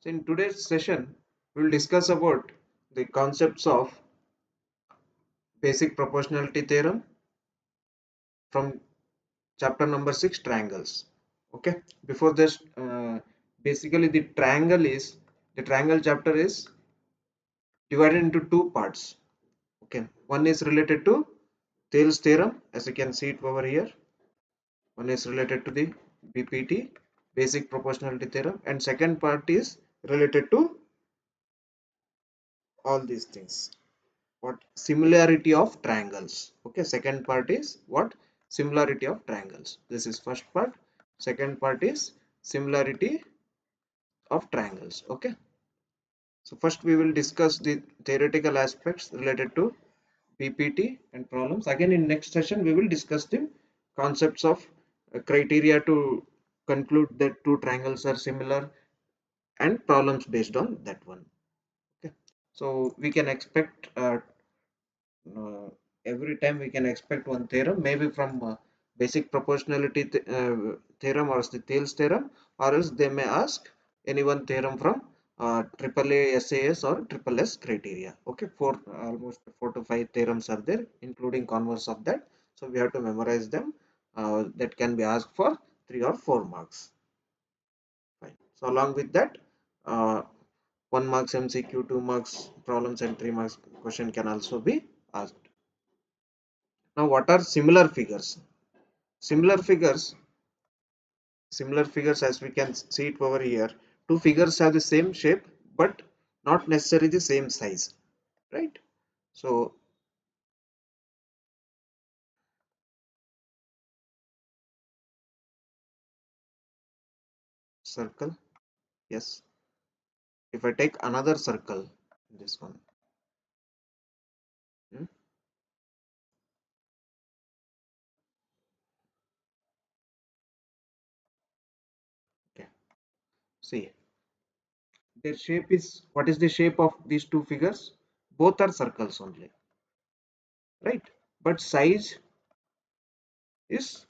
So in today's session, we will discuss about the concepts of basic proportionality theorem from chapter number 6, triangles. Okay. Before this, basically the triangle chapter is divided into two parts. Okay. One is related to Thales theorem, as you can see it over here. One is related to the BPT, basic proportionality theorem, and second part is related to all these things. What similarity of triangles. Okay, second part is what similarity of triangles. This is first part. Second part is similarity of triangles. Okay, so first we will discuss the theoretical aspects related to PPT and problems. Again, in next session we will discuss the concepts of criteria to conclude that two triangles are similar and problems based on that one. Okay, so we can expect uh, every time we can expect one theorem, maybe from basic proportionality theorem or the Thales theorem, or else they may ask any one theorem from AAA SAS or triple S criteria. Okay, almost 4 to 5 theorems are there, including converse of that. So we have to memorize them. That can be asked for 3 or 4 marks. Fine. So along with that, uh, 1 marks MCQ, 2 marks problems, and 3 marks question can also be asked. Now, what are similar figures? Similar figures, similar figures as we can see it over here. Two figures have the same shape, but not necessarily the same size, right? So, circle, yes. If I take another circle, this one, hmm, okay. See, their shape is, what is the shape of these two figures? Both are circles only, right? But size is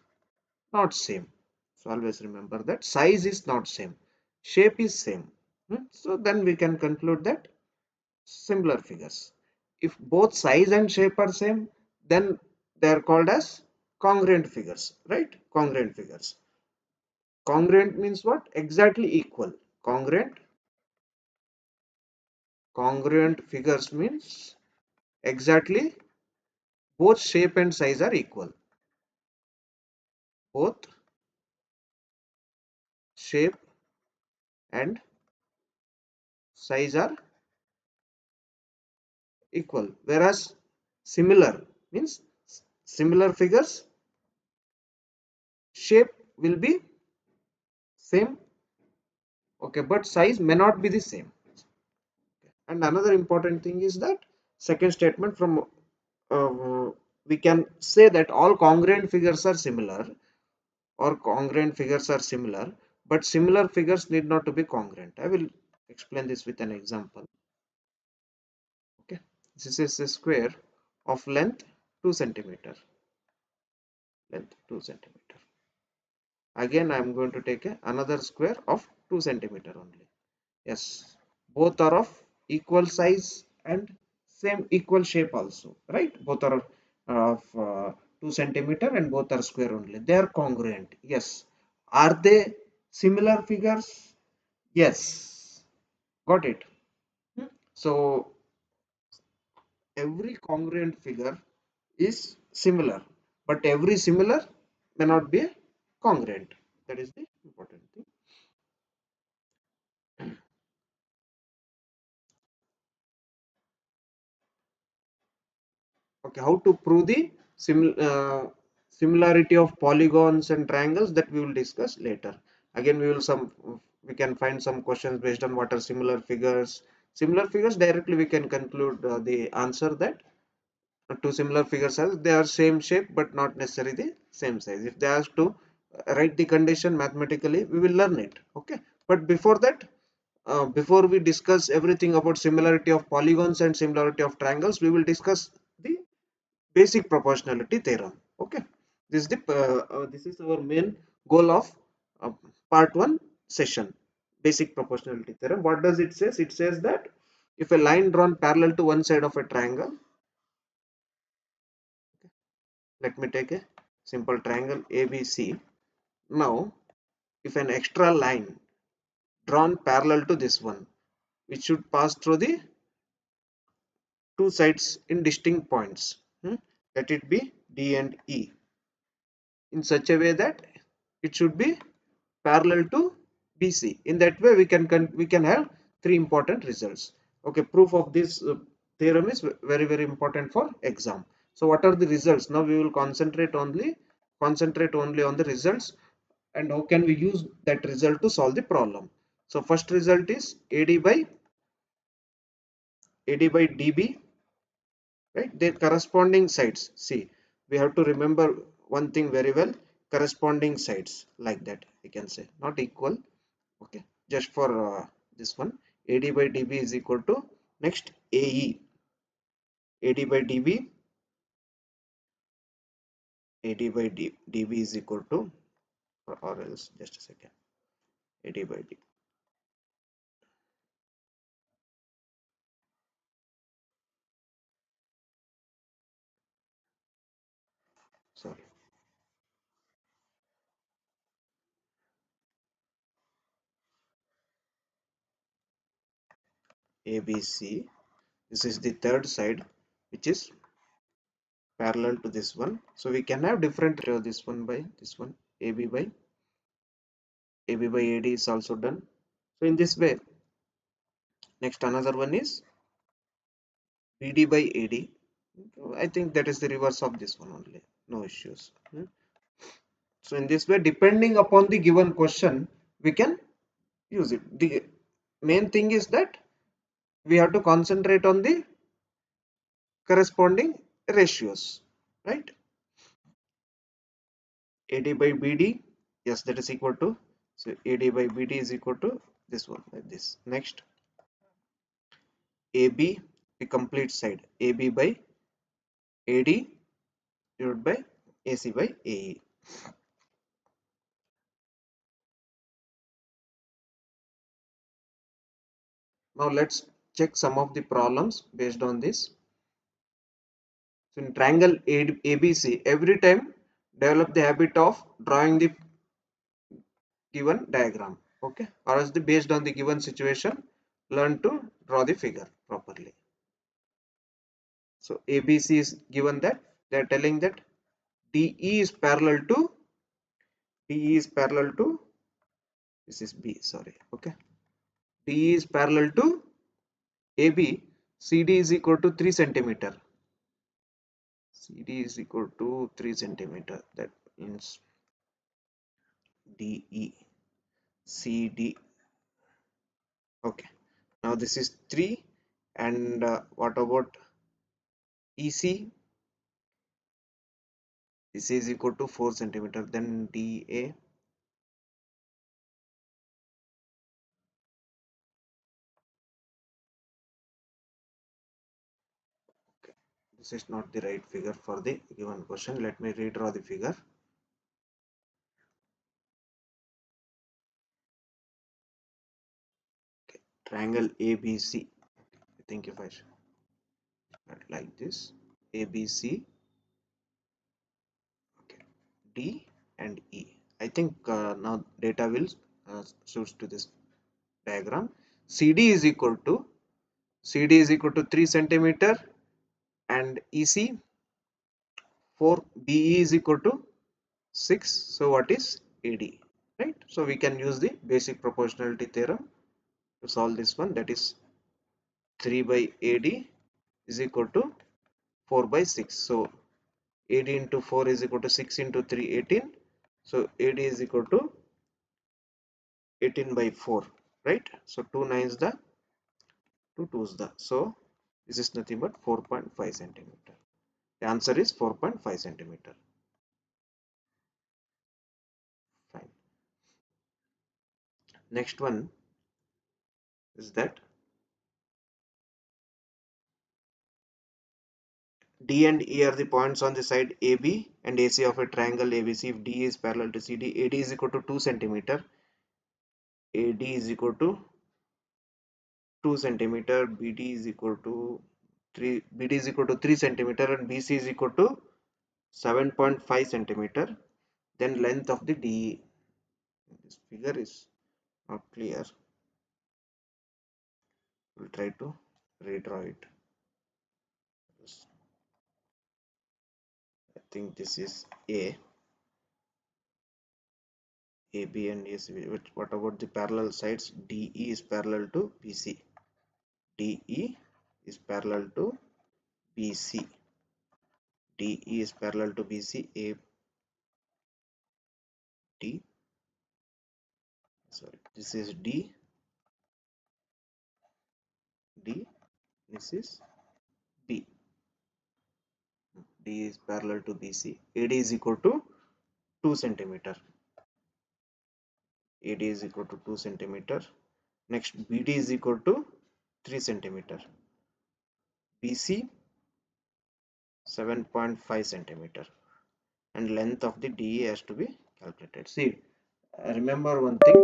not same. So always remember that size is not same, shape is same. So then we can conclude that similar figures. If both size and shape are same, then they are called as congruent figures, right? Congruent figures. Congruent means what? Exactly equal. Congruent, congruent figures means exactly both shape and size are equal. Both shape and size are equal. Whereas similar means similar figures, shape will be same, okay, but size may not be the same. And another important thing is that second statement from we can say that all congruent figures are similar, or congruent figures are similar, but similar figures need not to be congruent. I will explain this with an example. Okay, this is a square of length 2 centimeter. Length 2 centimeter. Again, I am going to take another square of 2 centimeter only. Yes, both are of equal size and same equal shape also, right? Both are of 2 centimeter and both are square only. They are congruent. Yes. Are they similar figures? Yes. Got it. So every congruent figure is similar, but every similar may not be congruent. That is the important thing. Okay, how to prove the similarity of polygons and triangles, that we will discuss later. Again, we can find some questions based on what are similar figures. Similar figures, directly we can conclude the answer that two similar figures are, they are same shape but not necessarily the same size. If they ask to write the condition mathematically, we will learn it. Okay, but before that, before we discuss everything about similarity of polygons and similarity of triangles, we will discuss the basic proportionality theorem. Okay, this is our main goal of uh, part 1 session. basic proportionality theorem. What does it says? It says that if a line drawn parallel to one side of a triangle, let me take a simple triangle ABC. Now, if an extra line drawn parallel to this one, which should pass through the two sides in distinct points, let it be D and E, in such a way that it should be parallel to BC. In that way, we can have three important results. Okay, proof of this theorem is very important for exam. So, what are the results? Now we will concentrate only on the results, and how can we use that result to solve the problem. So, first result is AD by DB, right? Their corresponding sides. See, we have to remember one thing very well: corresponding sides, like that we can say, not equal. Okay, just for this one, AD by DB is equal to, next, AE. AD by DB, DB is equal to, or else, just a second, AD by D, sorry, ABC. This is the third side, which is parallel to this one. So we can have different this one by this one, AB by AD is also done. So in this way, next another one is BD by AD. I think that is the reverse of this one only. No issues. So in this way, depending upon the given question, we can use it. The main thing is that we have to concentrate on the corresponding ratios, right? AD by BD, yes, that is equal to, so AD by BD is equal to this one, like this. Next, AB, the complete side, AB by AD divided by AC by AE. Now let's check some of the problems based on this. So in triangle ABC, every time develop the habit of drawing the given diagram. Okay, or else based on the given situation, learn to draw the figure properly. So ABC is given that they are telling that DE is parallel to DE is parallel to this is B, sorry. Okay, DE is parallel to AB. CD is equal to 3 centimeter. CD is equal to 3 centimeter. That means DE CD. Okay, now this is 3, and what about EC? This is equal to 4 centimeter. Then DA, okay, this is not the right figure for the given question. Let me redraw the figure. Okay, triangle ABC. I think if I should like this, ABC, okay, D and E. I think now data will suits to this diagram. CD is equal to 3 centimeter, and EC 4, BE is equal to 6. So what is AD, right? So we can use the basic proportionality theorem to solve this one. That is 3 by AD is equal to 4 by 6. So AD into 4 is equal to 6 into 3, 18. So AD is equal to 18 by 4, right? So 2 nines the 2 twos the. So this is nothing but 4.5 centimeter. The answer is 4.5 centimeter. Fine. Next one is that D and E are the points on the side AB and AC of a triangle ABC. If D is parallel to CD, AD is equal to 2 centimeter. AD is equal to 2 centimeter, BD is equal to 3 centimeter, and BC is equal to 7.5 centimeter. Then length of the DE. This figure is not clear. We'll try to redraw it. I think this is AB and AC. What about the parallel sides? DE is parallel to BC. DE is parallel to BC. DE is parallel to BC. Sorry, this is D. This is B. D is parallel to BC. AD is equal to 2 centimeter. AD is equal to 2 centimeter. Next, BD is equal to 3 centimeter. BC 7.5 centimeter. And length of the DE has to be calculated. See, remember one thing.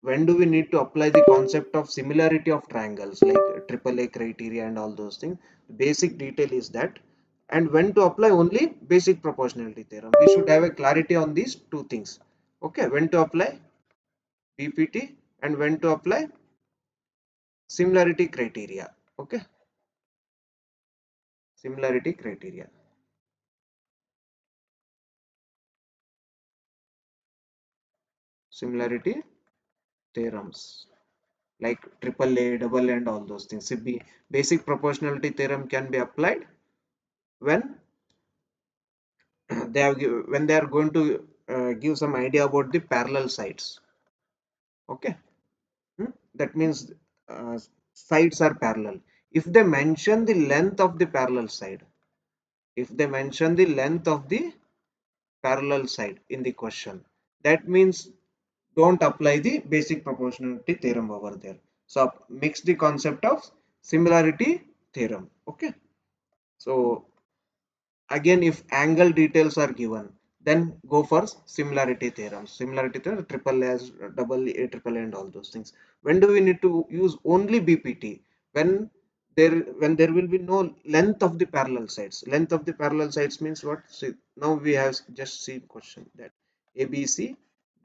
When do we need to apply the concept of similarity of triangles like AAA criteria and all those things? The basic detail is that. And when to apply only basic proportionality theorem. We should have a clarity on these two things. Okay, when to apply BPT and when to apply similarity criteria. Okay, similarity criteria. Similarity theorems like AAA, double and all those things. See, basic proportionality theorem can be applied when when they are going to give some idea about the parallel sides. Okay. That means sides are parallel. If they mention the length of the parallel side, if they mention the length of the parallel side in the question, that means don't apply the basic proportionality theorem over there. So mix the concept of similarity theorem. Okay. So again, if angle details are given, then go for similarity theorem. Similarity theorem, triple as double A, triple A and all those things. When do we need to use only BPT? when when there will be no length of the parallel sides. Length of the parallel sides means what? See, now we have just seen question that ABC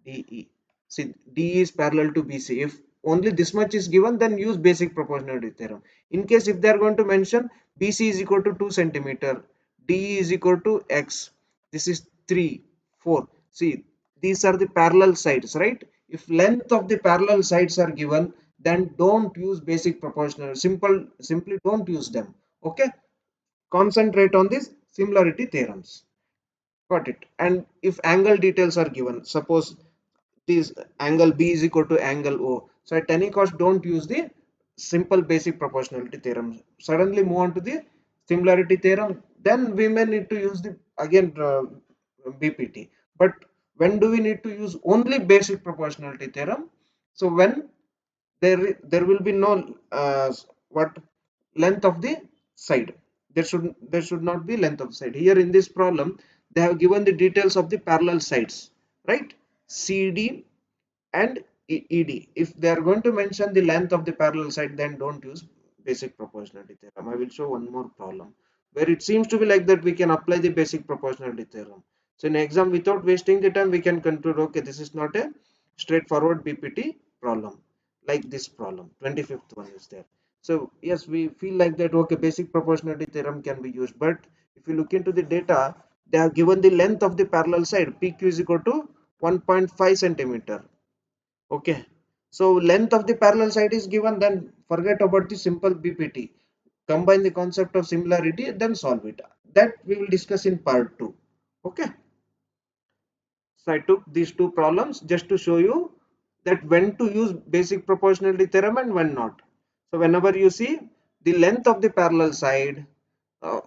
DE. See, DE is parallel to BC. If only this much is given, then use basic proportionality theorem. In case if they are going to mention BC is equal to 2 centimeter, D is equal to X. This is 3, 4. See, these are the parallel sides, right? If length of the parallel sides are given, then don't use basic proportional. Simply don't use them. Okay? Concentrate on these similarity theorems. Got it. And if angle details are given, suppose this angle B is equal to angle O. So at any cost, don't use the simple basic proportionality theorem. Suddenly move on to the similarity theorem. Then we may need to use the again BPT. But when do we need to use only basic proportionality theorem? So when there will be no what length of the side. There should not be length of the side. Here in this problem, they have given the details of the parallel sides, right? CD and ED. If they are going to mention the length of the parallel side, then don't use basic proportionality theorem. I will show one more problem where it seems to be like that we can apply the basic proportionality theorem. So in exam, without wasting the time, we can conclude, okay, this is not a straightforward BPT problem like this problem. 25th one is there. So yes, we feel like that, okay, basic proportionality theorem can be used. But if you look into the data, they have given the length of the parallel side PQ is equal to 1.5 centimeter. Okay, so length of the parallel side is given, then forget about the simple BPT. Combine the concept of similarity, then solve it. That we will discuss in part 2. Okay. So I took these two problems just to show you that when to use basic proportionality theorem and when not. So whenever you see the length of the parallel side,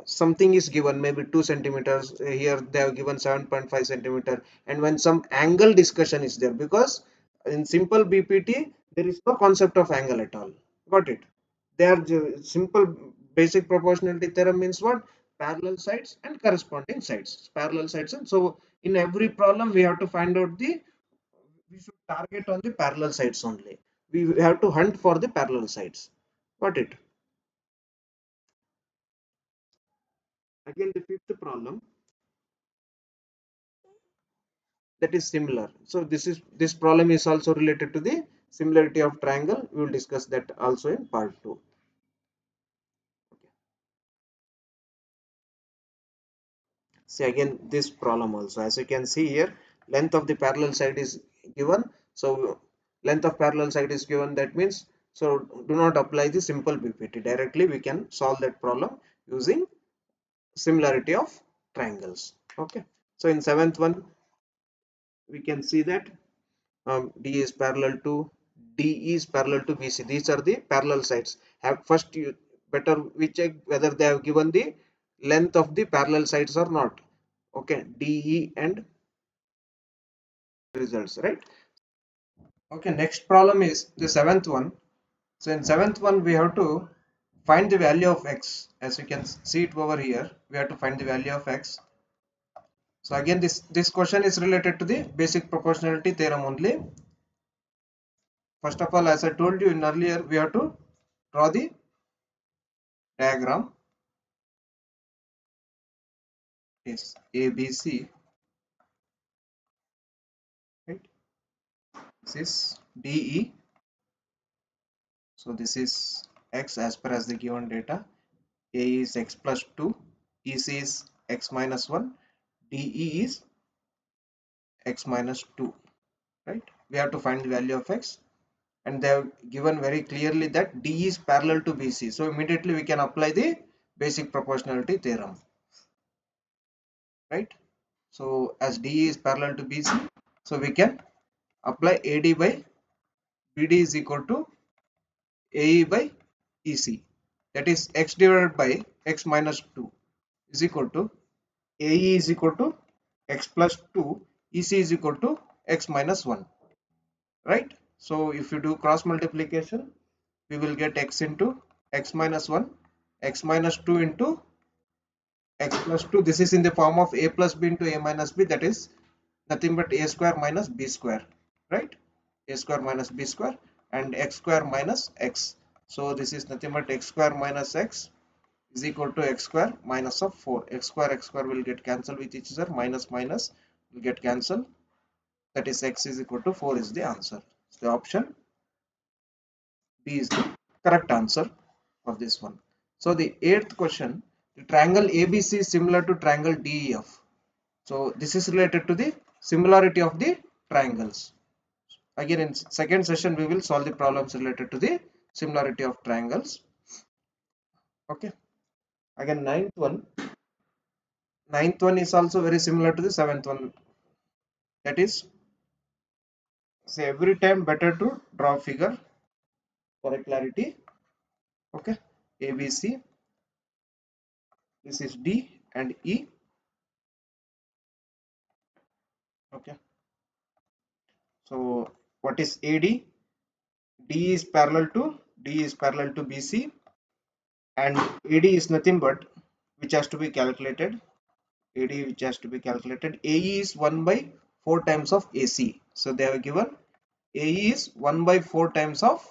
something is given, maybe 2 centimeters. Here they have given 7.5 centimeter. And when some angle discussion is there, because in simple BPT there is no concept of angle at all. Got it? They are simple basic proportionality theorem means what? Parallel sides and corresponding sides. Parallel sides. And so in every problem we have to find out the we should target on the parallel sides only. We have to hunt for the parallel sides. Got it? Again, the fifth problem, that is similar. So this problem is also related to the similarity of triangle. We will discuss that also in part 2. Okay. See again this problem also. As you can see here, length of the parallel side is given. So length of parallel side is given. That means, so do not apply the simple PPT. Directly we can solve that problem using similarity of triangles. Okay. So in seventh one, we can see that D is parallel to D is parallel to BC. These are the parallel sides. Have first you better we check whether they have given the length of the parallel sides or not. Okay, DE and results, right? Okay, next problem is the seventh one. So in seventh one we have to find the value of x. As you can see it over here, we have to find the value of x. So again this question is related to the basic proportionality theorem only. First of all, as I told you in earlier, we have to draw the diagram. Is ABC, right? This is DE. So this is x as per as the given data. A is x plus 2, EC is x minus 1, DE is x minus 2, right? We have to find the value of x, and they have given very clearly that D is parallel to BC. So immediately we can apply the basic proportionality theorem, right? So as D is parallel to BC, so we can apply AD by BD is equal to AE by EC. That is x divided by x minus 2 is equal to AE is equal to x plus 2, EC is equal to x minus 1, right? So if you do cross multiplication, we will get x into x minus 1, x minus 2 into x plus 2. This is in the form of a plus b into a minus b, that is nothing but a square minus b square, right? A square minus b square and x square minus x. So this is nothing but x square minus x is equal to x square minus of 4. X square will get cancelled with each other, minus minus will get cancelled, that is x is equal to 4 is the answer. So the option B is the correct answer of this one. So the eighth question, the triangle ABC is similar to triangle DEF. So this is related to the similarity of the triangles. Again in second session we will solve the problems related to the similarity of triangles. Okay. Again ninth one is also very similar to the seventh one. That is, say every time better to draw figure for a clarity. Okay, ABC, this is D and E. Okay, so what is AD? D is parallel to BC, and AD is nothing but which has to be calculated. AD which has to be calculated. AE is 1 by 4 times of AC. So they have given AE is 1 by 4 times of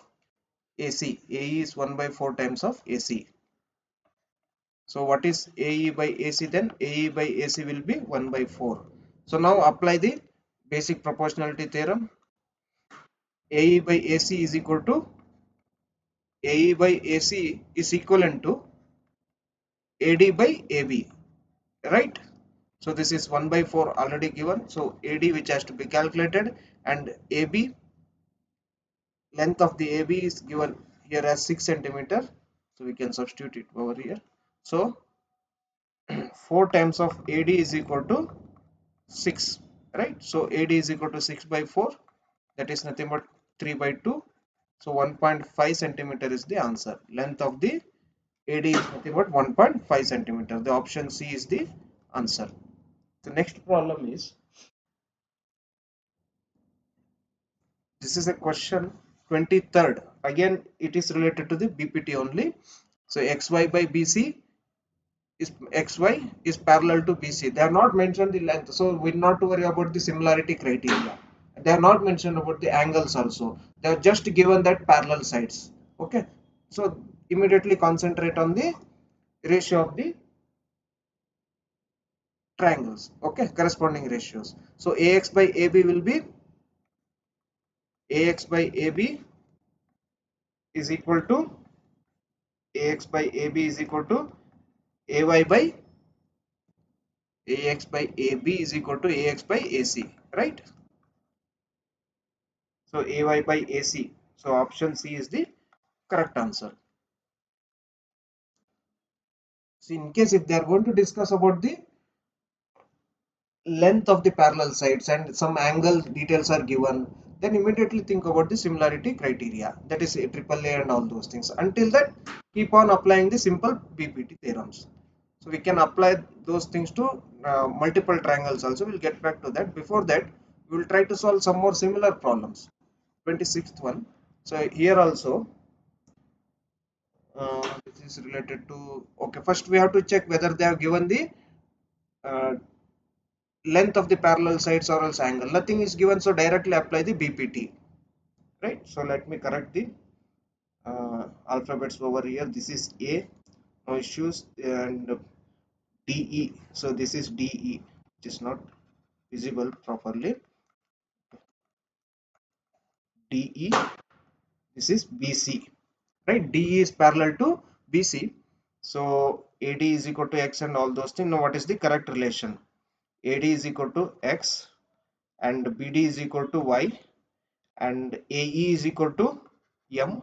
AC. AE is 1 by 4 times of AC. So what is AE by AC then? AE by AC will be 1 by 4. So now apply the basic proportionality theorem. AE by AC is equal to AE by AC is equivalent to AD by AB, right? So this is 1 by 4 already given. So AD which has to be calculated, and AB, length of the AB is given here as 6 centimeter. So we can substitute it over here. So 4 times of AD is equal to 6, right? So AD is equal to 6 by 4, that is nothing but 3 by 2. So 1.5 centimeter is the answer. Length of the AD is nothing but 1.5 centimeter. The option C is the answer. The next problem is, this is a question 23rd. Again it is related to the BPT only. So XY by BC is XY is parallel to BC. They have not mentioned the length, so we need not to worry about the similarity criteria. They are not mentioned about the angles also. They are just given that parallel sides. Okay, so immediately concentrate on the ratio of the triangles. Okay, corresponding ratios. So AX by AB will be AX by AB is equal to AX by AB is equal to AY by AX by AB is equal to AX by AC, right? So AY by AC. So option C is the correct answer. So in case if they are going to discuss about the length of the parallel sides and some angle details are given, then immediately think about the similarity criteria, that is AAA and all those things. Until that, keep on applying the simple BPT theorems. So we can apply those things to multiple triangles also. We'll get back to that. Before that, we will try to solve some more similar problems. 26th one. So here also this is related to, okay, first we have to check whether they have given the uh, length of the parallel sides or else angle. Nothing is given, so directly apply the BPT, right? So let me correct the alphabets over here. This is A, no issues, and DE. So this is DE, which is not visible properly. DE, this is BC, right? DE is parallel to BC. So AD is equal to X and all those things. Now what is the correct relation? AD is equal to X and BD is equal to Y and AE is equal to M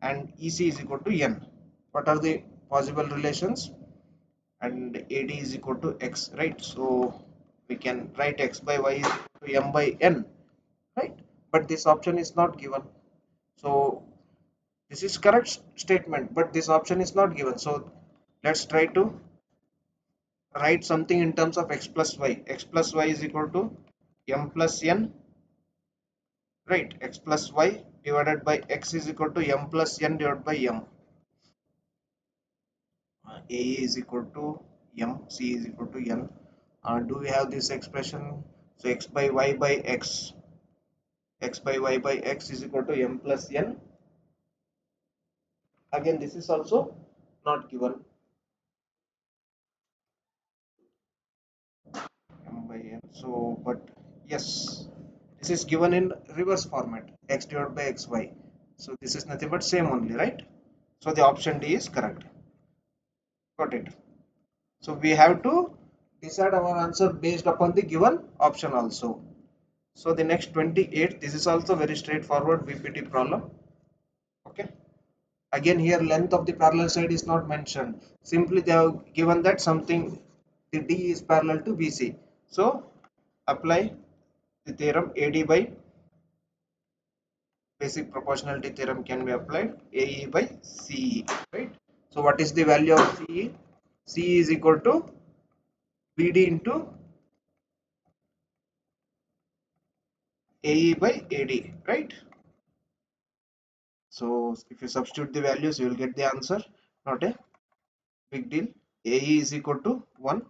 and EC is equal to N. What are the possible relations? And AD is equal to X, right? So we can write X by Y is equal to M by N, right? But this option is not given. So this is correct statement, but this option is not given. So let's try to write something in terms of X plus Y. X plus Y is equal to M plus N, right? X plus Y divided by X is equal to M plus N divided by M. A is equal to M, C is equal to N. Do we have this expression? So X by Y by X, X by Y by X is equal to M plus N. Again, this is also not given. M by N. So, but yes, this is given in reverse format, X divided by XY. So this is nothing but same only, right? So the option D is correct. Got it. So we have to decide our answer based upon the given option also. So the next 28, this is also very straightforward BPT problem. Okay. Again here length of the parallel side is not mentioned. Simply they have given that something, the D is parallel to BC. So apply the theorem AD by basic proportionality theorem can be applied AE by CE, right? So what is the value of CE? CE is equal to BD into AE by AD, right? So if you substitute the values, you will get the answer. Not a big deal. AE is equal to 1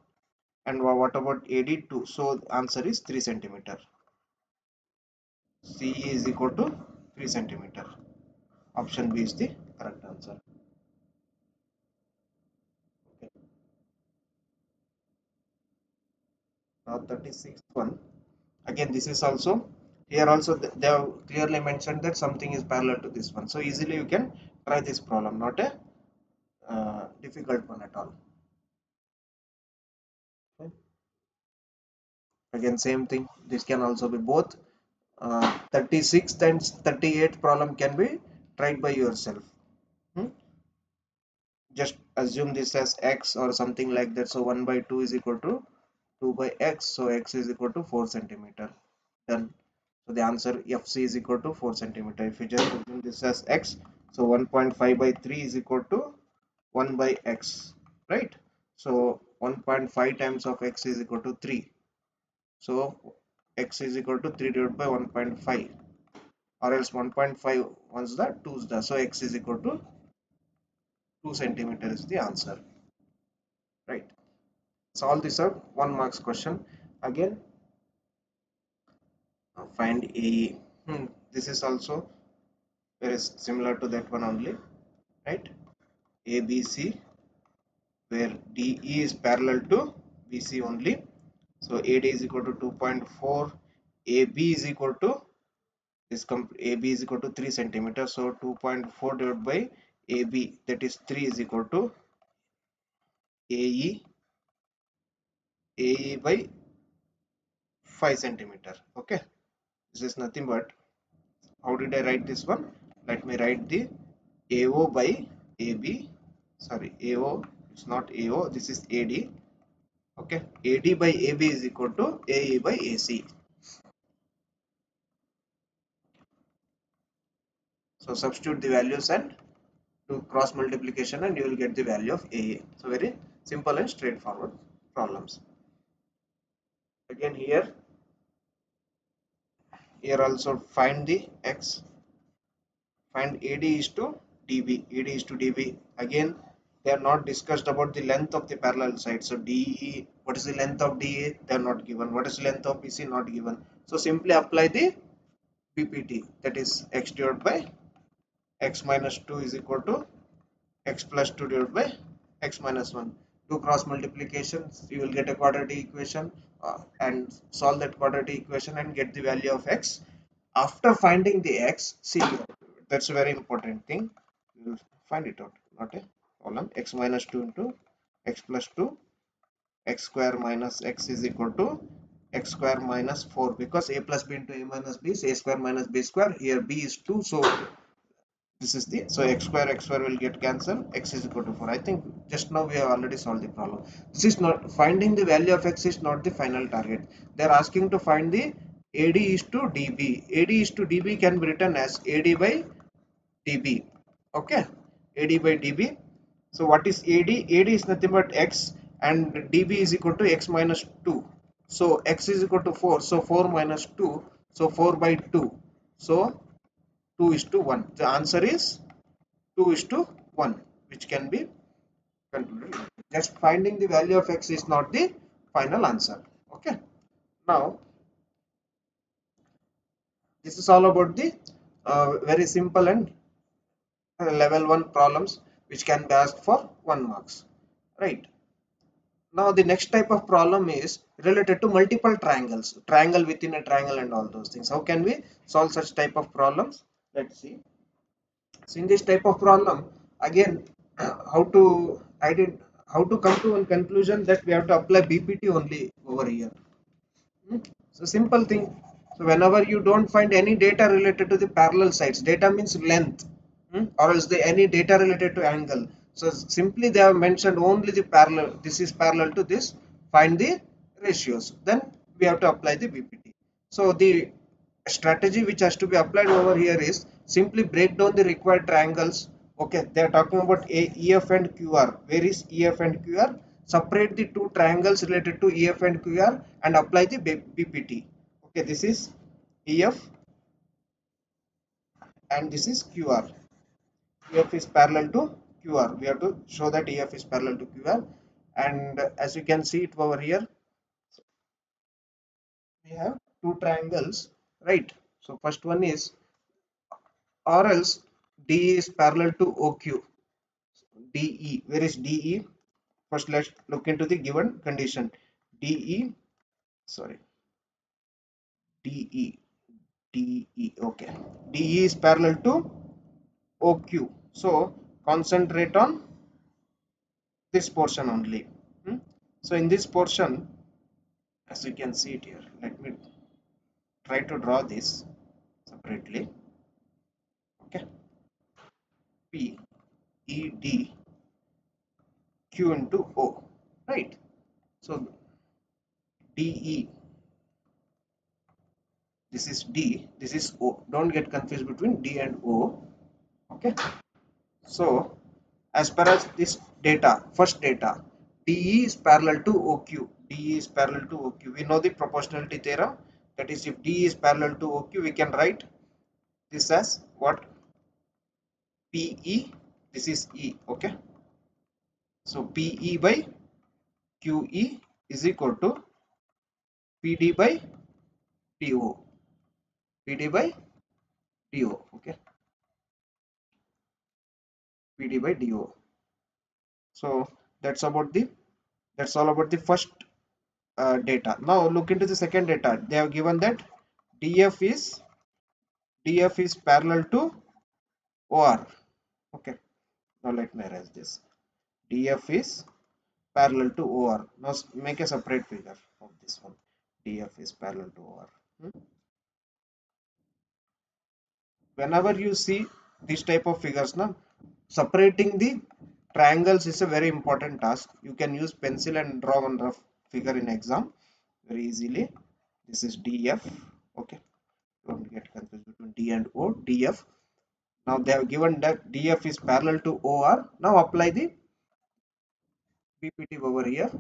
and what about AD 2? So the answer is 3 centimeter. CE is equal to 3 centimeter. Option B is the correct answer. Okay. Now 36th one. Again, this is also here also they have clearly mentioned that something is parallel to this one. So easily you can try this problem. Not a difficult one at all. Okay. Again, same thing. This can also be both. 36th and 38th problem can be tried by yourself. Hmm? Just assume this as x or something like that. So 1 by 2 is equal to 2 by x. So x is equal to 4 centimeter. Done. So the answer FC is equal to 4 centimeter. If you just assume this as x, so 1.5 by 3 is equal to 1 by x, right? So 1.5 times of x is equal to 3. So x is equal to 3 divided by 1.5, or else 1.5 once the 2 is the, so x is equal to 2 centimeter is the answer, right? So all these are 1 marks question. Again, Find AE. This is also very similar to that one only, right? ABC, where DE is parallel to BC only. So AD is equal to 2.4, AB is equal to this AB is equal to 3 centimeters. So 2.4 divided by AB, that is 3, is equal to AE, AE by 5 centimeter. Okay, this is nothing but, how did I write this one? Let me write the AO by AB. Sorry, AO, it's not AO, this is AD. Okay, AD by AB is equal to AE by AC. So substitute the values and do cross multiplication and you will get the value of AA. So very simple and straightforward problems. Again here also find the X, find AD is to DB, AD is to DB. Again they are not discussed about the length of the parallel side. So DE, what is the length of DA? They are not given. What is the length of BC? Not given. So simply apply the BPT, that is X divided by X minus 2 is equal to X plus 2 divided by X minus 1. Do cross multiplications, you will get a quadratic equation and solve that quadratic equation and get the value of X. After finding the X, see, that's a very important thing, you will find it out, not a problem. X minus 2 into X plus 2, X square minus X is equal to X square minus 4, because A plus B into A minus B is A square minus B square. Here B is 2, so this is the, so x square will get cancelled, X is equal to 4. I think just now we have already solved the problem. This is not, finding the value of X is not the final target. They are asking to find the AD is to DB. AD is to DB can be written as AD by DB. Okay, AD by DB. So what is AD? AD is nothing but X and DB is equal to X minus 2. So X is equal to 4. So 4 minus 2. So 4 by 2. So 2 is to 1. The answer is 2 is to 1, which can be concluded. Just finding the value of X is not the final answer. Okay. Now, this is all about the very simple and level 1 problems which can be asked for 1 marks. Right. Now, the next type of problem is related to multiple triangles, triangle within a triangle and all those things. How can we solve such type of problems? Let's see. So in this type of problem, again, how to how to come to one conclusion that we have to apply BPT only over here. So simple thing. So whenever you don't find any data related to the parallel sides, data means length, or else the any data related to angle. So simply they have mentioned only the parallel. This is parallel to this. Find the ratios. Then we have to apply the BPT. So the strategy which has to be applied over here is simply break down the required triangles. Okay, they are talking about EF and QR. Where is EF and QR? Separate the two triangles related to EF and QR and apply the BPT. Okay, this is EF and this is QR. EF is parallel to QR. We have to show that EF is parallel to QR, and as you can see it over here, we have two triangles, right? So first one is, or else D is parallel to OQ. DE, where is DE? First let's look into the given condition. DE, sorry, DE, DE, okay. DE is parallel to OQ. So concentrate on this portion only. So in this portion, as you can see it here, let me try to draw this separately. Okay, P, E, D, Q into O, right? So DE, this is D, this is O. Don't get confused between D and O. Okay, so as per as this data, first data, DE is parallel to OQ. DE is parallel to OQ. We know the proportionality theorem. That is, if D is parallel to OQ, we can write this as what? PE. This is E. Okay. So PE by QE is equal to PD by PO. PD by DO. Okay, PD by DO. So that's all about the first data. Now look into the second data. They have given that df is parallel to OR. Okay, now let me erase this. df is parallel to OR. Now make a separate figure of this one. df is parallel to OR. Whenever you see this type of figures, now separating the triangles is a very important task. You can use pencil and draw one rough figure in exam very easily. This is df. Okay, don't get confused between d and o. df. Now they have given that df is parallel to OR. Now apply the bpt over here.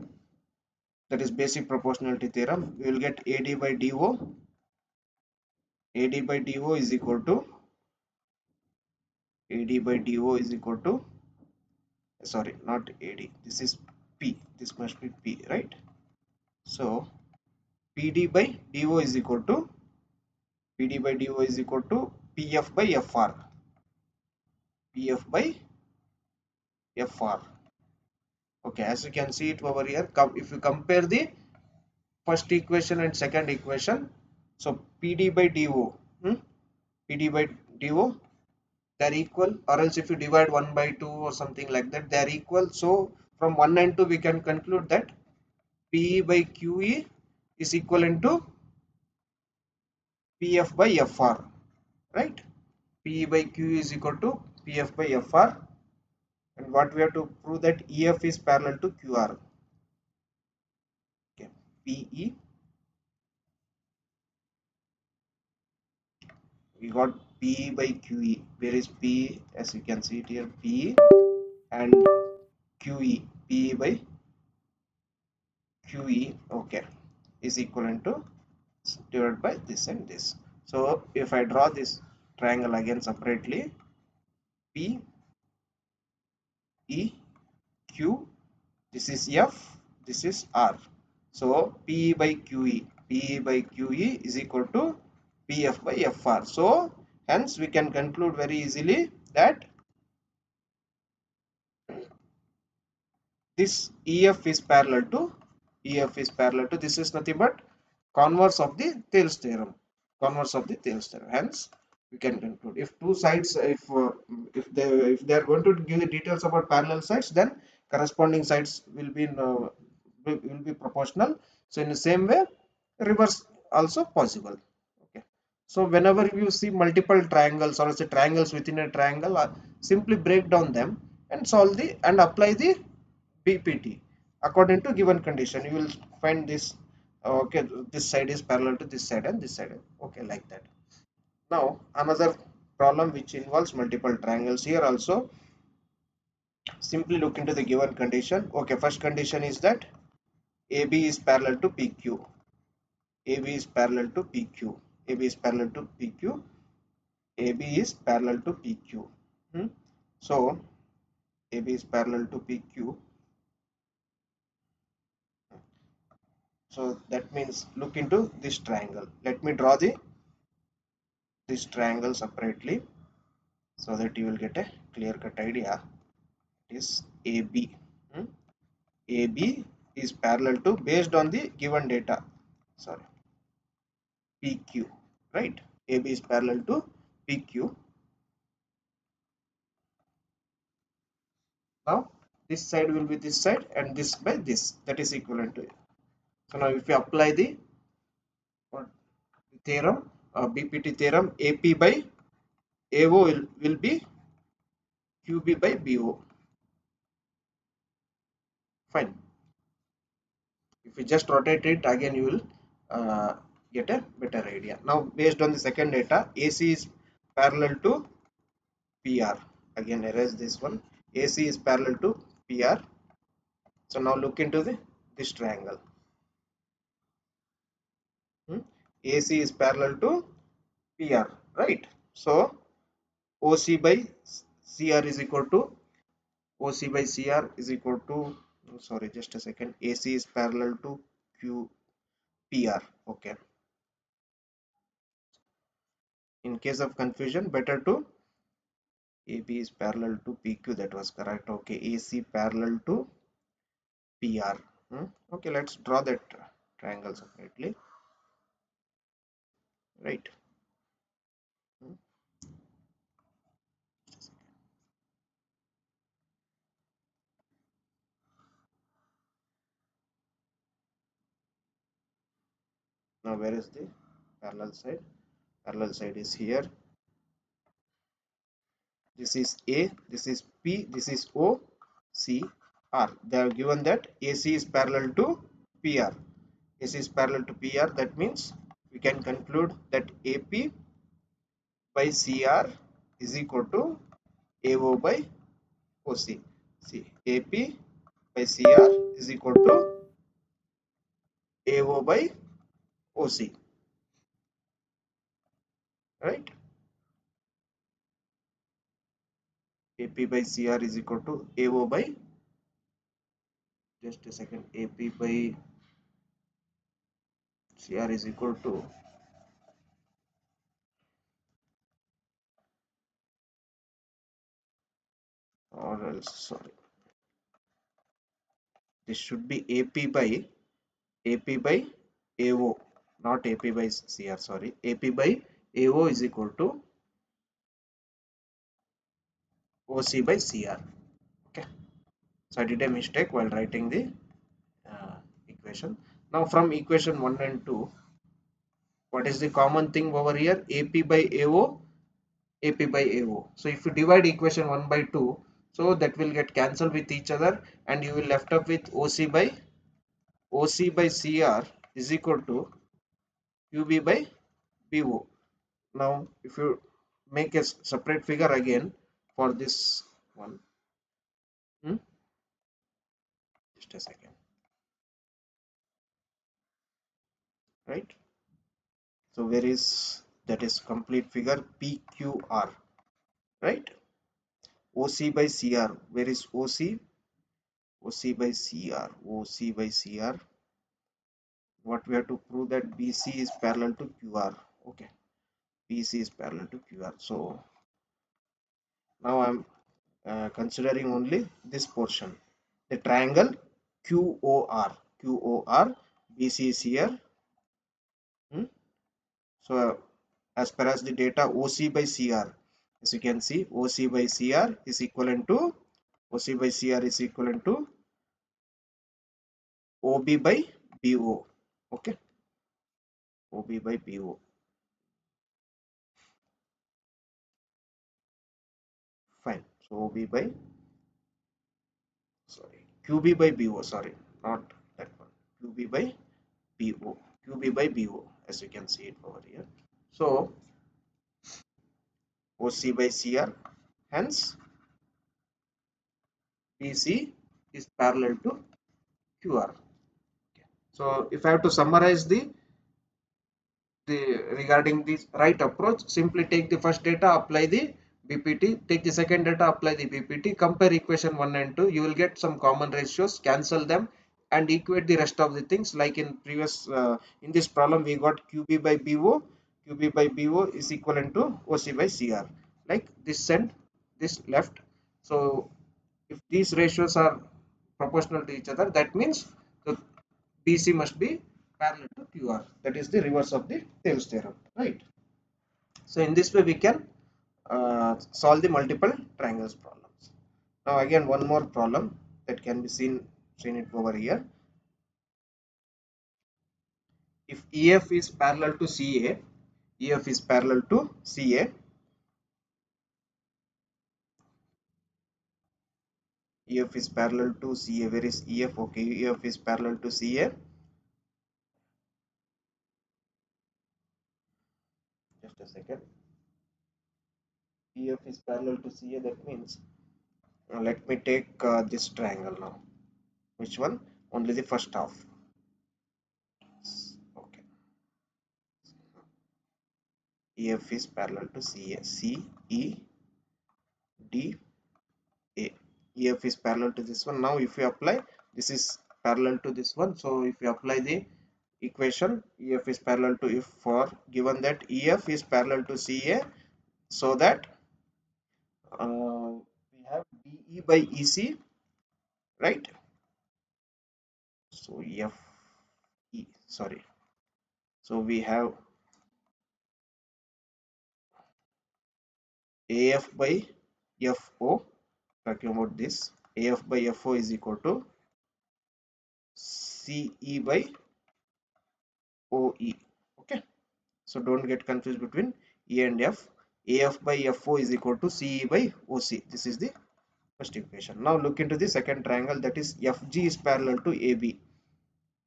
That is basic proportionality theorem. We will get ad by do. ad by do is equal to sorry, not ad, this is p, this must be p, right? So pd by do is equal to pf by fr. pf by fr. Okay, as you can see it over here, if you compare the first equation and second equation, so pd by do, pd by do, they're equal, or else if you divide 1 by 2 or something like that, they're equal. So from 1 and 2 we can conclude that P by QE is equivalent to PF by FR, right? P by QE is equal to PF by FR, and what we have to prove that EF is parallel to QR. Okay, PE, we got P by QE. Where is P? As you can see it here, P and QE, P by QE, okay, is equivalent to divided by this and this. So if I draw this triangle again separately, P, E, Q, this is F, this is R. So P by QE, P by QE is equal to PF by FR. So hence we can conclude very easily that this EF is parallel to, this is nothing but converse of the Thales theorem. Converse of the Thales theorem. Hence we can conclude if two sides, if they are going to give the details about parallel sides, then corresponding sides will be proportional. So in the same way, reverse also possible. Okay, so whenever you see multiple triangles or say triangles within a triangle, simply break down them and solve the and apply the BPT according to given condition. You will find this. Okay, this side is parallel to this side and this side. Okay, like that. Now another problem which involves multiple triangles. Here also simply look into the given condition. Okay, first condition is that AB is parallel to PQ. AB is parallel to PQ. AB is parallel to PQ. AB is parallel to PQ. So AB is parallel to PQ. So that means look into this triangle. Let me draw this triangle separately so that you will get a clear cut idea. It is AB. AB is parallel to, based on the given data, sorry, PQ, right? AB is parallel to PQ. Now this side will be this side and this by this, that is equivalent to it. So now if you apply the theorem, BPT theorem, AP by AO will be QB by BO. Fine. If you just rotate it again, you will get a better idea. Now based on the second data, AC is parallel to PR. Again erase this one. AC is parallel to PR. So now look into this triangle. AC is parallel to PR, right? So OC by CR is equal to OC by CR is equal to, sorry, just a second. AC is parallel to PR. Okay. In case of confusion, better to AB is parallel to PQ. That was correct. Okay, AC parallel to PR. Okay, let's draw that triangle separately. Right. Hmm. Now, where is the parallel side? Parallel side is here. This is A, this is P, this is O, C, R. They have given that AC is parallel to PR. AC is parallel to PR. That means we can conclude that AP by CR is equal to AO by OC. See, AP by CR is equal to AO by OC. Right? AP by CR is equal to AO by, just a second, AP by CR is equal to, or else, sorry, this should be AP by AO, not AP by CR, sorry. AP by AO is equal to OC by CR. Okay. So I did a mistake while writing the equation. Now from equation 1 and 2, what is the common thing over here? AP by AO, AP by AO. So if you divide equation 1 by 2, so that will get cancelled with each other and you will left up with OC by CR is equal to QB by BO. Now if you make a separate figure again for this one, just a second, right? So where is that is complete figure PQR, right? OC by CR, where is OC? OC by CR, OC by CR. What we have to prove that BC is parallel to QR. Okay, BC is parallel to QR. So now I'm considering only this portion, the triangle QOR. QOR, BC is here. So as per as the data OC by CR, as you can see, OC by CR is equivalent to OB by BO. Okay, OB by BO. Fine. So OB by, sorry, QB by BO. Sorry, not that one. QB by BO. QB by BO, as you can see it over here. So OC by CR. Hence, BC is parallel to QR. Okay. So if I have to summarize the regarding this right approach, simply take the first data, apply the BPT, take the second data, apply the BPT, compare equation 1 and 2, you will get some common ratios, cancel them and equate the rest of the things. Like in previous in this problem we got QB by BO, QB by BO is equivalent to OC by CR, like this sent, this left. So if these ratios are proportional to each other, that means the BC must be parallel to QR. That is the reverse of the Thales theorem, right? So in this way we can solve the multiple triangles problems. Now again one more problem that can be seen it over here. If EF is parallel to CA, EF is parallel to CA, EF is parallel to CA. Where is EF? Okay, EF is parallel to CA. Just a second. EF is parallel to CA. That means let me take this triangle now. Which one? Only the first half. Okay. EF is parallel to CA. C E D A. EF is parallel to this one. Now if you apply, this is parallel to this one. So if you apply the equation EF is parallel to, if for given that EF is parallel to CA, so that we have DE by EC, right? So sorry, so we have AF by FO. Talking about this, AF by FO is equal to CE by OE. Okay, so don't get confused between E and F. AF by FO is equal to CE by OC. This is the first equation. Now look into the second triangle, that is FG is parallel to AB.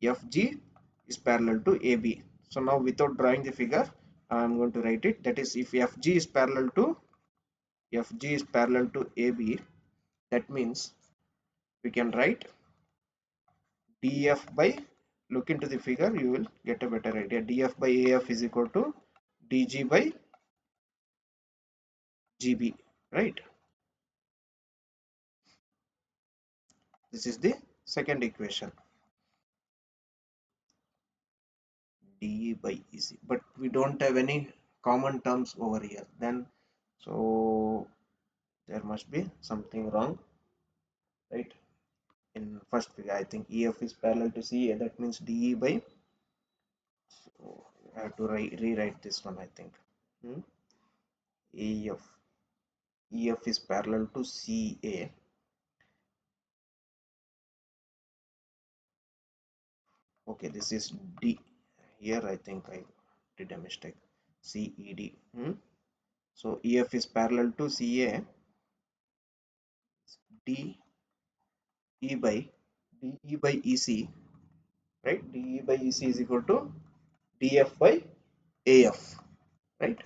FG is parallel to AB. So now without drawing the figure, I am going to write it. That is, if FG is parallel to AB, that means we can write DF by, look into the figure, you will get a better idea. DF by AF is equal to DG by GB, right? This is the second equation, DE by EC. But we don't have any common terms over here. Then, so there must be something wrong, right? In first figure, I think EF is parallel to CA. That means DE by. So I have to rewrite this one. I think AF EF is parallel to CA. Okay, this is D. Here I think I did a mistake. CED. So EF is parallel to CA. DE by DE by EC, right? DE by EC is equal to DF by AF, right?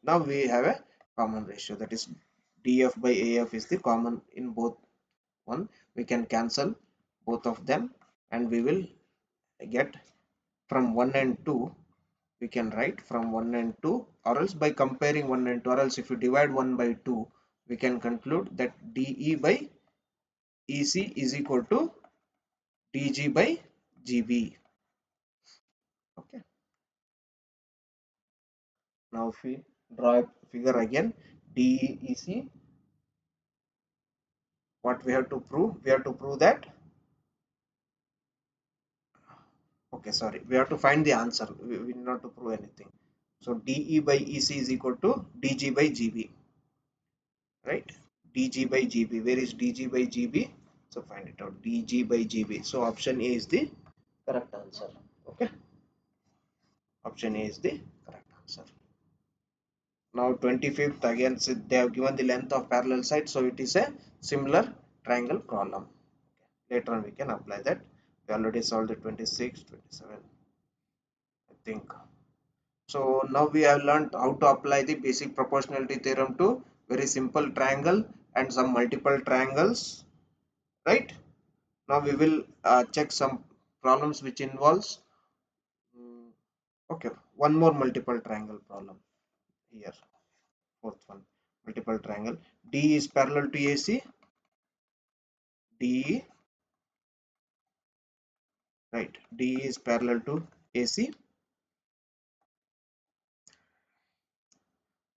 Now we have a common ratio, that is DF by AF is the common in both one. We can cancel both of them and we will get from 1 and 2. We can write from 1 and 2, or else by comparing 1 and 2, or else if you divide 1 by 2, we can conclude that DE by EC is equal to DG by GB. Okay. Now if we draw a figure again, DEC, what we have to prove? We have to prove that, okay, sorry, we have to find the answer. We need not to prove anything. So DE by EC is equal to DG by GB, right? DG by GB. Where is DG by GB? So find it out. DG by GB. So option A is the correct answer. Okay. Option A is the correct answer. Now 25th, again they have given the length of parallel sides, so it is a similar triangle problem. Later on we can apply that. We already solved the 26, 27, I think. So now we have learned how to apply the basic proportionality theorem to very simple triangle and some multiple triangles, right? Now we will check some problems which involves okay, one more multiple triangle problem here. Fourth one, multiple triangle. D is parallel to AC. D, right? D is parallel to AC.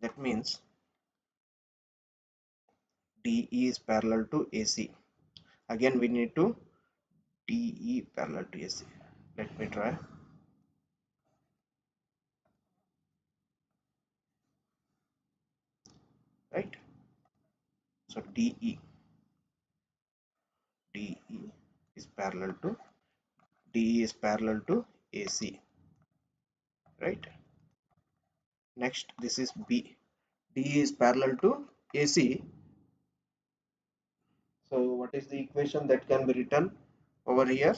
That means DE is parallel to AC. Again we need to DE parallel to AC. Let me try. Right? So DE is parallel to DE is parallel to AC. Right? Next, this is B. D is parallel to AC. So what is the equation that can be written over here?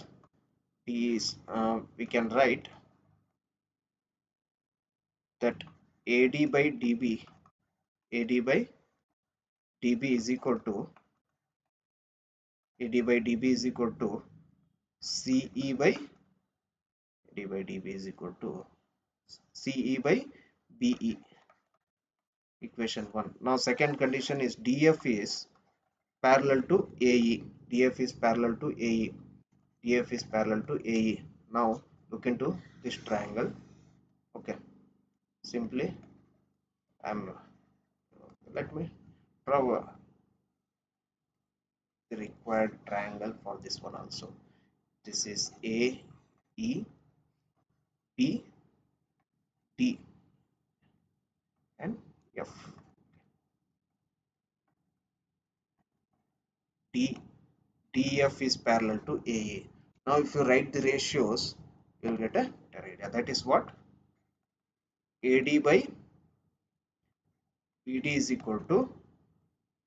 D is we can write that AD by DB, AD by DB is equal to AD by DB is equal to CE by AD by DB is equal to CE by BE. Equation 1. Now second condition is DF is parallel to AE. DF is parallel to AE. DF is parallel to AE. Now look into this triangle. Okay, simply I'm let me draw the required triangle for this one also. This is A, E, P, D, and F. D, DF is parallel to AA. Now, if you write the ratios, you will get a area. That is what AD by BD is equal to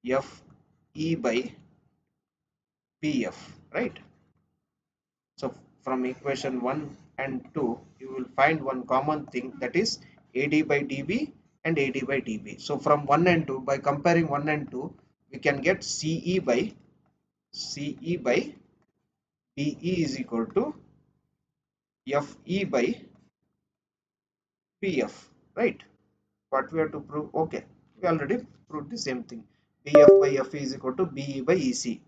FE by PF, right? So, from equation 1 and 2, you will find one common thing, that is AD by DB and AD by DB. So, from 1 and 2, by comparing 1 and 2, we can get CE by BE is equal to FE by PF, right? What we have to prove? Okay, we already proved the same thing. BF by F is equal to BE by EC.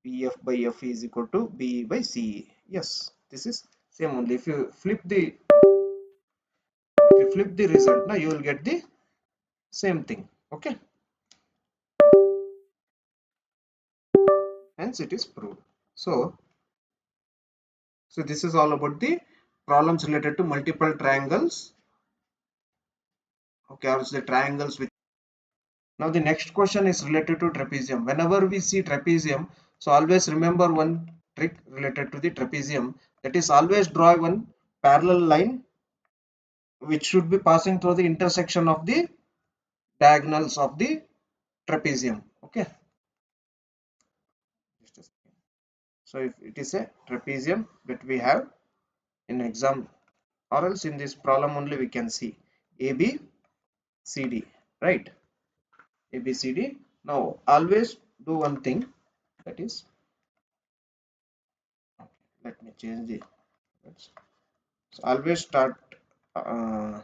BF by F is equal to BE by CE. Yes, this is same only. If you flip the result, now you will get the same thing. Okay, hence it is proved. So, so this is all about the problems related to multiple triangles. Okay, or the triangles with. Now the next question is related to trapezium. Whenever we see trapezium, so always remember one trick related to the trapezium, that is always draw one parallel line which should be passing through the intersection of the diagonals of the trapezium. Okay. Just a second. So if it is a trapezium that we have in exam, or else in this problem only we can see AB, CD, right? AB, CD. Now always do one thing, that is, let me change the. So always start uh,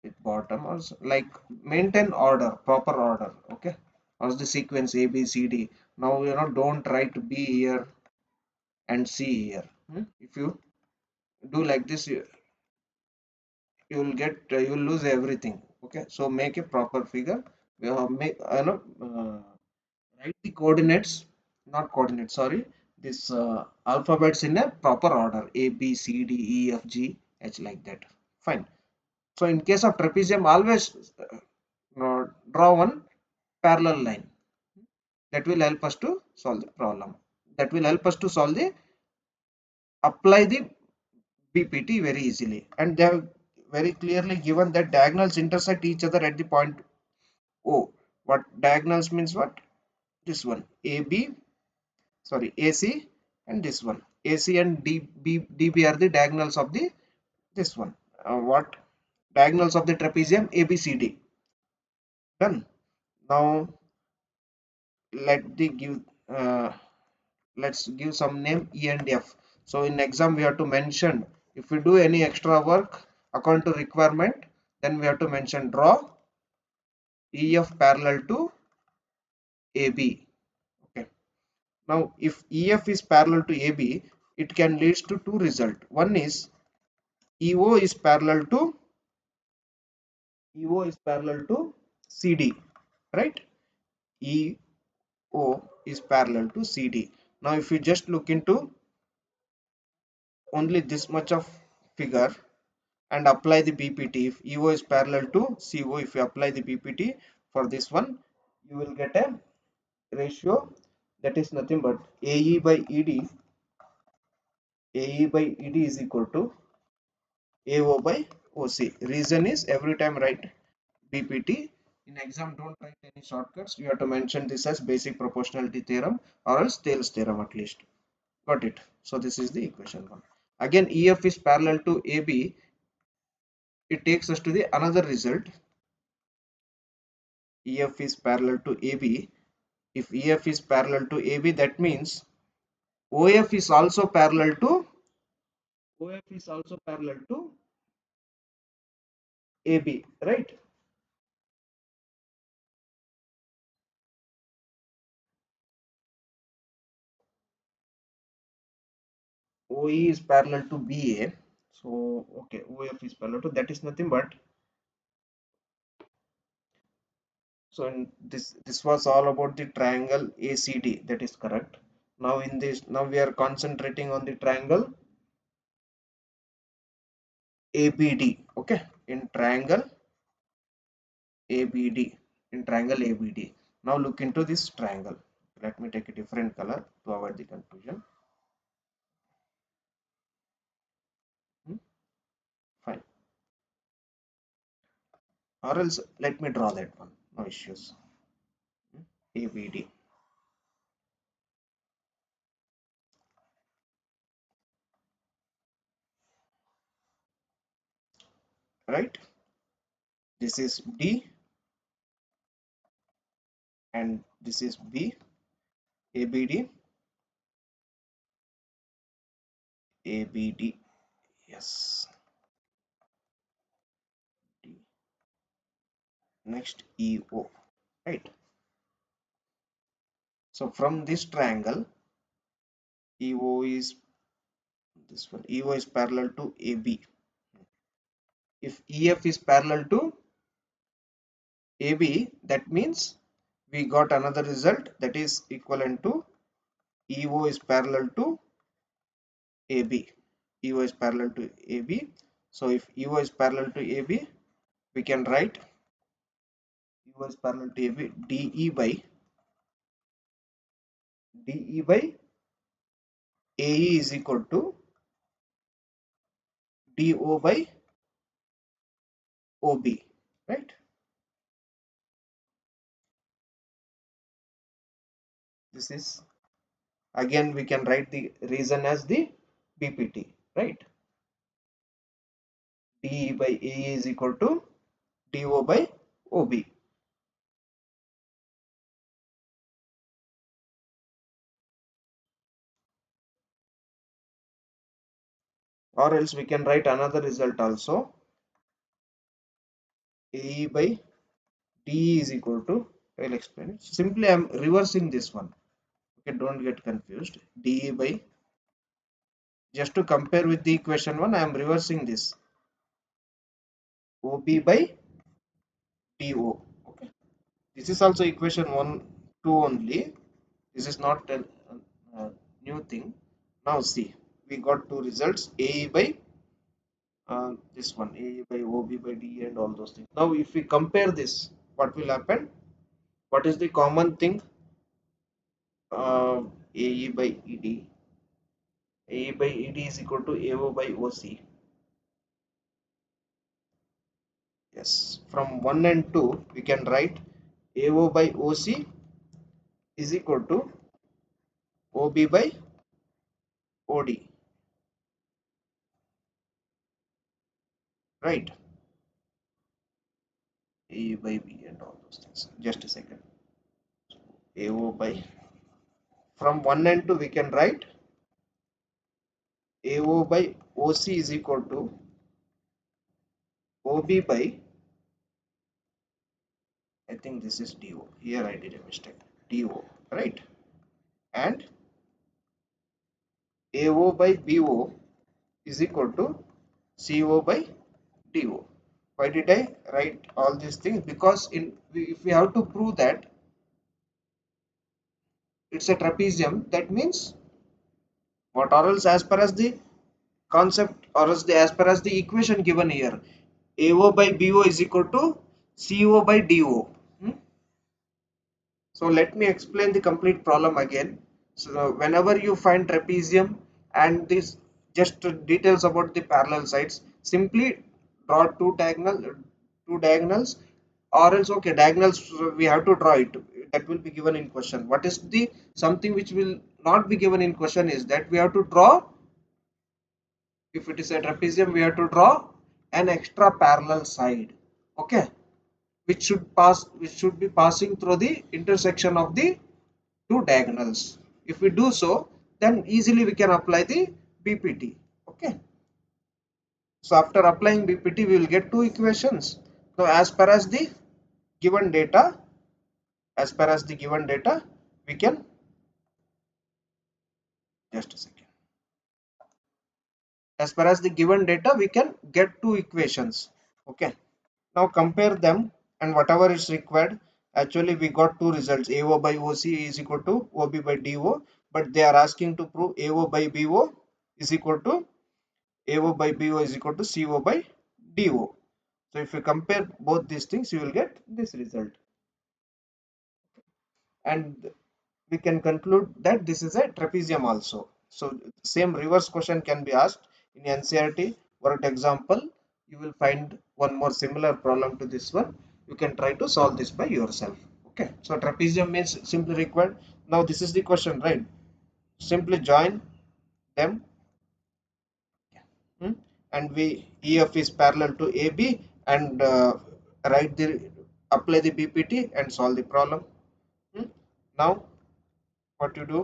with bottom, or like maintain order, proper order. Okay, or the sequence A B C D. Now don't write B here and C here. If you do like this, you will get you will lose everything. Okay, so make a proper figure. Make write the coordinates, not coordinates, sorry, this alphabets in a proper order: A B C D E F G H, like that. Fine. So in case of trapezium, always draw one parallel line. That will help us to solve the problem. That will help us to solve the apply the BPT very easily. And they have very clearly given that diagonals intersect each other at the point O. What diagonals means? What? This one AB, sorry, AC, and this one AC and DB are the diagonals of the this one. What diagonals of the trapezium ABCD? Done. Now let the give let's give some name E and F. So in exam we have to mention, if we do any extra work according to requirement, then we have to mention draw EF parallel to AB. Okay. Now if EF is parallel to AB, it can lead to two results. One is EO is parallel to CD, right? EO is parallel to CD. Now if you just look into only this much of figure and apply the BPT, if EO is parallel to CO, if you apply the BPT for this one, you will get a ratio that is nothing but AE by ED. AE by ED is equal to AO by OC. Reason is every time write BPT. In exam, don't write any shortcuts. You have to mention this as basic proportionality theorem or else Thales theorem at least. Got it? So this is the equation one. Again, EF is parallel to AB. It takes us to the another result. EF is parallel to AB. If EF is parallel to AB, that means OF is also parallel to AB, right? OE is parallel to BA. So okay, OF is parallel to, that is nothing but, so in this was all about the triangle ACD, that is correct. Now in this, now we are concentrating on the triangle ABD. Okay, in triangle ABD, in triangle ABD. Now look into this triangle. Let me take a different color to avoid the confusion. Hmm, fine. Or else let me draw that one, no issues. ABD, right? This is D and this is B. ABD, ABD, yes. D. Next EO, right? So from this triangle, EO is this one. EO is parallel to AB. If EF is parallel to AB, that means we got another result, that is equivalent to EO is parallel to AB. EO is parallel to AB. So if EO is parallel to AB, we can write EO is parallel to AB, DE by AE is equal to DO by OB, right? This is, again we can write the reason as the BPT, right? DE by AE is equal to DO by OB. Or else we can write another result also, AE by DE is equal to, I'll explain it. Simply I'm reversing this one. Okay, don't get confused. DE by, just to compare with the equation 1, I am reversing this. OB by DO. Okay. This is also equation 1, 2 only. This is not a new thing. Now see, we got two results, AE by this one, AE by OB by D and all those things. Now if we compare this, what will happen? What is the common thing? AE by ED. AE by ED is equal to AO by OC. Yes, from 1 and 2, we can write AO by OC is equal to OB by OD, right? A by B and all those things. Just a second. AO by, from 1 and 2, we can write AO by OC is equal to OB by, I think this is DO. Here I did a mistake. DO, right? And AO by BO is equal to CO by DO. Why did I write all these things? Because if we have to prove that it's a trapezium, that means what, or else as per as the concept, or else the as per as the equation given here, AO by BO is equal to CO by DO. So let me explain the complete problem again. So whenever you find trapezium and this, just details about the parallel sides, simply draw two diagonals, or else okay, diagonals we have to draw it, that will be given in question. What is the something which will not be given in question is that we have to draw, if it is a trapezium, we have to draw an extra parallel side, okay, which should be passing through the intersection of the two diagonals. If we do so, then easily we can apply the BPT. Okay. So after applying BPT, we will get two equations. So as per as the given data, we can, just a second. as per as the given data we can get two equations. Okay, now compare them, and whatever is required, actually we got two results. AO by OC is equal to OB by DO, but they are asking to prove AO by BO is equal to AO by BO is equal to CO by DO. So if you compare both these things, you will get this result, and we can conclude that this is a trapezium also. So same reverse question can be asked in NCERT. For example, you will find one more similar problem to this one. You can try to solve this by yourself. Okay, so trapezium means simply required. Now this is the question, right? Simply join them, and we EF is parallel to AB, and write the apply the BPT and solve the problem. Now what you do,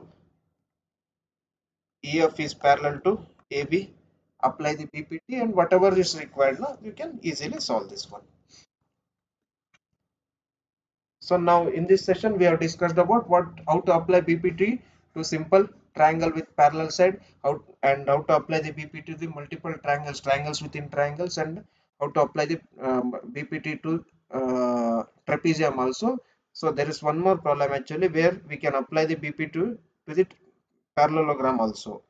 EF is parallel to AB, apply the PPT, and whatever is required now, you can easily solve this one. So now in this session we have discussed about how to apply BPT to simple triangle with parallel side, how to apply the BPT to the multiple triangles within triangles, and how to apply the BPT to trapezium also. So there is one more problem actually where we can apply the BPT to the parallelogram also.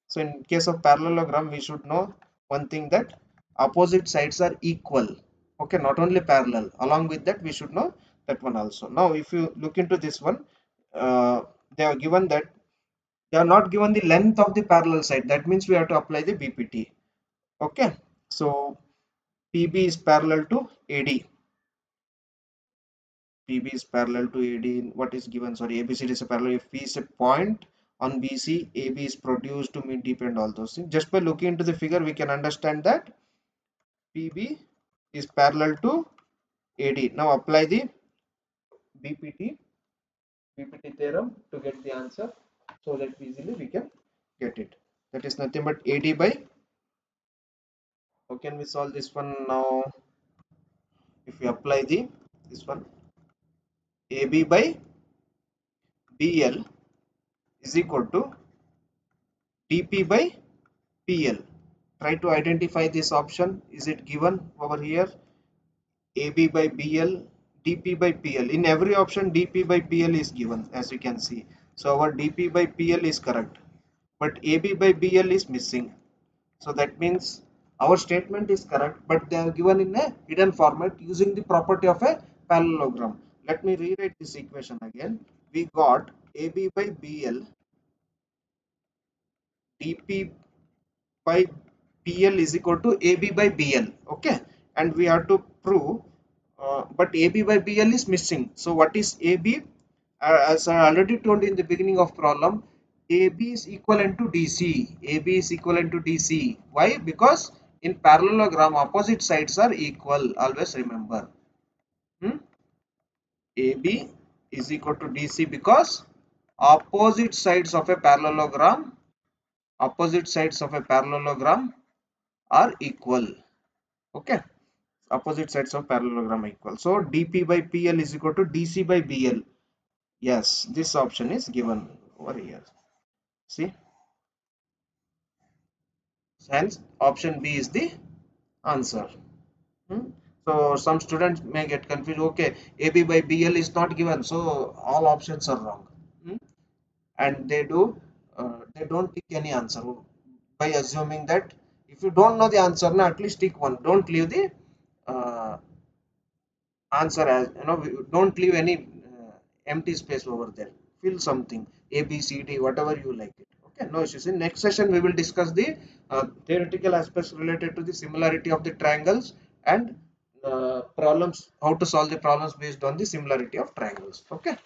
So in case of parallelogram, we should know one thing, that opposite sides are equal. Okay, not only parallel. Along with that, we should know that one also. Now, if you look into this one, they are given that they are not given the length of the parallel side. That means we have to apply the BPT. Okay, so PB is parallel to AD. PB is parallel to AD. What is given? Sorry, ABCD is a parallel. If P is a point on BC, AB is produced to meet DP and all those things. Just by looking into the figure, we can understand that PB is parallel to AD. Now apply the BPT theorem to get the answer, so that easily we can get it. That is nothing but AD by. How can we solve this one now? If we apply this one, AB by BL is equal to DP by PL. Try to identify this option. Is it given over here? AB by BL, DP by PL. In every option, DP by PL is given, as you can see. So our DP by PL is correct, but AB by BL is missing. So that means our statement is correct, but they are given in a hidden format using the property of a parallelogram. Let me rewrite this equation again. We got AB by BL, DP by PL is equal to AB by BL. Okay, and we have to prove, but AB by BL is missing. So what is AB? As I already told in the beginning of problem, AB is equivalent to DC. AB is equivalent to DC. Why? Because in parallelogram, opposite sides are equal. Always remember. AB is equal to DC because opposite sides of a parallelogram are equal. Okay, opposite sides of parallelogram are equal. So dp by pl is equal to dc by bl. Yes, this option is given over here. See, hence option B is the answer. So some students may get confused. Okay, AB by BL is not given, so all options are wrong. And they don't pick any answer by assuming that if you don't know the answer, now at least tick one. Don't leave the uh, answer as don't leave any empty space over there. Fill something, A B C D, whatever you like it. Okay, no issues. In next session we will discuss the theoretical aspects related to the similarity of the triangles, and problems, how to solve the problems based on the similarity of triangles. Okay.